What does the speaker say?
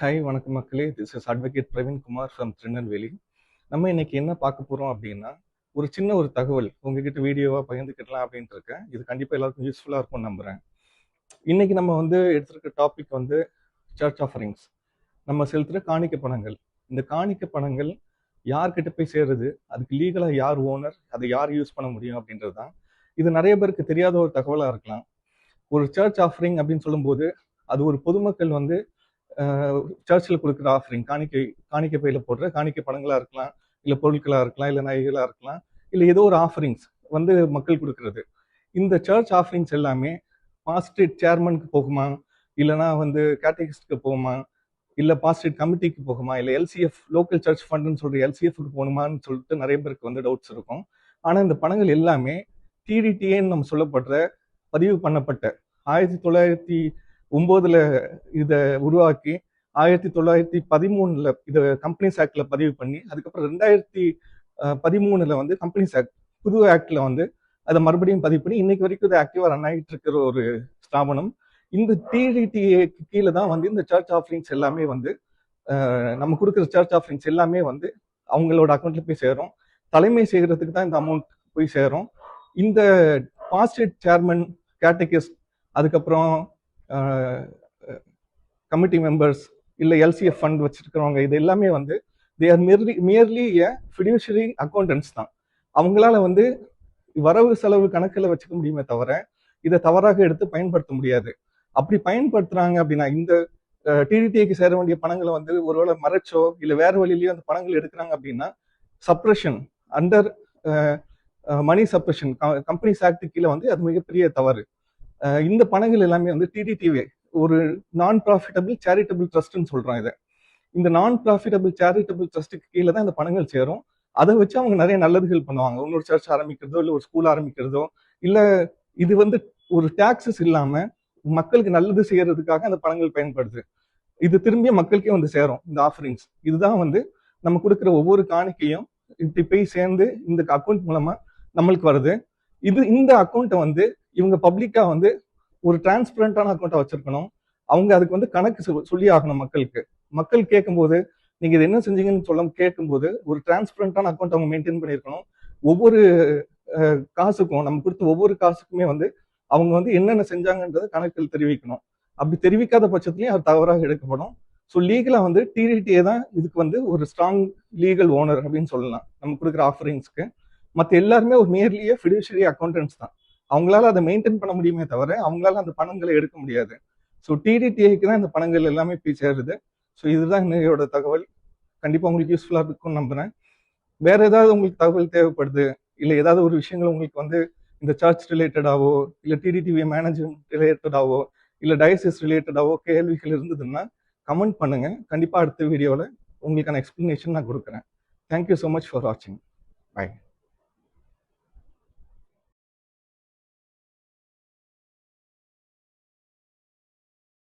Hi வணக்கம் மக்களே. This is advocate Praveen Kumar from Tirunelveli. நம்ம இன்னைக்கு என்ன பார்க்க போகிறோம் அப்படின்னா, ஒரு தகவல் உங்ககிட்ட வீடியோவாக பகிர்ந்துக்கிடலாம் அப்படின்ட்டு இருக்கேன். இது கண்டிப்பாக எல்லாருக்கும் யூஸ்ஃபுல்லாக இருக்கும்னு நம்புகிறேன். இன்னைக்கு நம்ம எடுத்திருக்க டாபிக் சர்ச் ஆஃபரிங்ஸ். நம்ம செலுத்துகிற காணிக்க பணங்கள். இந்த காணிக்க பணங்கள் யார்கிட்ட போய் சேருது, அதுக்கு லீகலாக யார் ஓனர், அதை யார் யூஸ் பண்ண முடியும் அப்படின்றது தான். இது நிறைய பேருக்கு தெரியாத ஒரு தகவலாக இருக்கலாம். ஒரு சர்ச் ஆஃபரிங் அப்படின்னு சொல்லும்போது அது ஒரு பொதுமக்கள் சர்ச்சில் கொடுக்குற ஆஃபரிங், காணிக்கை பையில போடுற காணிக்கை பணங்களாக இருக்கலாம், இல்லை பொருட்களாக இருக்கலாம், இல்லை நகைகளாக இருக்கலாம், இல்லை ஏதோ ஒரு ஆஃபரிங்ஸ் மக்கள் கொடுக்கறது. இந்த சர்ச் ஆஃபரிங்ஸ் எல்லாமே பாஸ்டேட் சேர்மனுக்கு போகுமா, இல்லைனா கேட்டகிஸ்டுக்கு போகுமா, இல்லை பாஸ்டேட் கமிட்டிக்கு போகுமா, இல்லை எல்சிஎஃப் லோக்கல் சர்ச் ஃபண்டுன்னு சொல்கிற எல்சிஎஃப்க்கு போகணுமான்னு சொல்லிட்டு நிறைய பேருக்கு டவுட்ஸ் இருக்கும். ஆனால் இந்த பணங்கள் எல்லாமே டிடிடிஏன்னு நம்ம சொல்லப்படுற பதிவு பண்ணப்பட்ட 1909 இதை உருவாக்கி 1913 இதை கம்பெனிஸ் ஆக்ட்ல பதிவு பண்ணி, அதுக்கப்புறம் 2013 கம்பெனிஸ் ஆக்ட் புது ஆக்ட்ல அதை மறுபடியும் பதிவு பண்ணி இன்னைக்கு வரைக்கும் இது ஆக்டிவா ரன் ஆகிட்டு இருக்கிற ஒரு ஸ்தாபனம். இந்த டிடிடிஏக்கு கீழே தான் இந்த சர்ச் ஆஃபரிங்ஸ் எல்லாமே நம்ம கொடுக்குற சர்ச் ஆஃபரிங்ஸ் எல்லாமே அவங்களோட அக்கௌண்ட்ல போய் சேரும். தலைமை செய்கிறதுக்கு தான் இந்த அமௌண்ட் போய் சேரும். இந்த பாஸ்டேட் சேர்மன், கேட்டகிஸ்ட், அதுக்கப்புறம் கமிட்டி மெம்பர்ஸ், இல்லை எல்சிஎஃப் ஃபண்ட் வச்சிருக்கிறவங்க, இது எல்லாமே they are merely a fiduciary accountants தான். அவங்களால வரவு செலவு கணக்கில் வச்சுக்க முடியுமே தவிர இதை தவறாக எடுத்து பயன்படுத்த முடியாது. அப்படி பயன்படுத்துறாங்க அப்படின்னா, இந்த டிடிடிஏக்கு சேர வேண்டிய பணங்களை ஒருவேளை மறைச்சோ இல்லை வேற வழியிலயோ அந்த பணங்கள் எடுக்கிறாங்க அப்படின்னா, சப்ரஷன் அண்டர் மணி சப்ரஷன் கம்பெனிஸ் ஆக்ட் கீழே அது மிகப்பெரிய தவறு. இந்த பணங்கள் எல்லாமே டிடிடிஏ ஒரு நான் ப்ராஃபிட்டபிள் சேரிட்டபிள் ட்ரஸ்ட்னு சொல்றாங்க. இதை இந்த நான் ப்ராஃபிட்டபிள் சேரிட்டபிள் ட்ரஸ்ட்டுக்கு கீழே தான் இந்த பணங்கள் சேரும். அதை வச்சு அவங்க நிறைய நல்லதுகள் பண்ணுவாங்க. இன்னொரு சர்ச் ஆரம்பிக்கிறதோ, இல்லை ஒரு ஸ்கூல் ஆரம்பிக்கிறதோ, இல்லை இது ஒரு டாக்ஸஸ் இல்லாம மக்களுக்கு நல்லது செய்யறதுக்காக அந்த பணங்கள் பயன்படுது. இது திரும்பிய மக்களுக்கே சேரும். இந்த ஆஃபரிங்ஸ் இதுதான் நம்ம கொடுக்குற ஒவ்வொரு காணிக்கையும் இப்படி போய் சேர்ந்து இந்த அக்கௌண்ட் மூலமா நம்மளுக்கு வருது. இந்த அக்கௌண்ட்டை இவங்க பப்ளிக்கா ஒரு டிரான்ஸ்பரண்டான அக்கௌண்ட்டை வச்சிருக்கணும். அவங்க அதுக்கு கணக்கு சொல்லி ஆகணும் மக்களுக்கு. மக்கள் கேட்கும்போது நீங்க இது என்ன செஞ்சீங்கன்னு சொல்ல கேட்கும்போது ஒரு டிரான்ஸ்பரண்டான அக்கௌண்ட் அவங்க மெயின்டைன் பண்ணியிருக்கணும். ஒவ்வொரு காசுக்கும் நம்ம கொடுத்த ஒவ்வொரு காசுக்குமே அவங்க என்னென்ன செஞ்சாங்கன்றத கணக்கில் தெரிவிக்கணும். அப்படி தெரிவிக்காத பட்சத்துலயும் அது தவறாக எடுக்கப்படும். ஸோ லீகலா டிடிடிஏ தான் இதுக்கு ஒரு ஸ்ட்ராங் லீகல் ஓனர் அப்படின்னு சொல்லலாம் நம்ம கொடுக்குற ஆஃபரிங்ஸ்க்கு. மற்ற எல்லாருமே ஒரு மியர்லியே ஃபிடியூஷரி அக்கௌண்டன்ஸ் தான். அவங்களால அதை மெயின்டைன் பண்ண முடியுமே தவிர அவங்களால அந்த பணங்களை எடுக்க முடியாது. ஸோ டிடிடிஏக்கு தான் இந்த பணங்கள் எல்லாமே போய் சேருது. ஸோ இதுதான் என்னையோட தகவல். கண்டிப்பாக உங்களுக்கு யூஸ்ஃபுல்லாக இருக்கும்னு நம்புறேன். வேற ஏதாவது உங்களுக்கு தகவல் தேவைப்படுது, இல்லை ஏதாவது ஒரு விஷயங்கள் உங்களுக்கு இந்த சர்ச் ரிலேட்டடாவோ, இல்லை டிடிடிஏ மேனேஜ்மெண்ட் ரிலேட்டடாவோ, இல்லை டயசிஸ் ரிலேட்டடாவோ கேள்விகள் இருந்ததுன்னா கமெண்ட் பண்ணுங்க. கண்டிப்பாக அடுத்த வீடியோவில் உங்களுக்கான எக்ஸ்பிளனேஷன் நான் கொடுக்குறேன். தேங்க்யூ ஸோ மச் ஃபார் வாட்சிங். பை.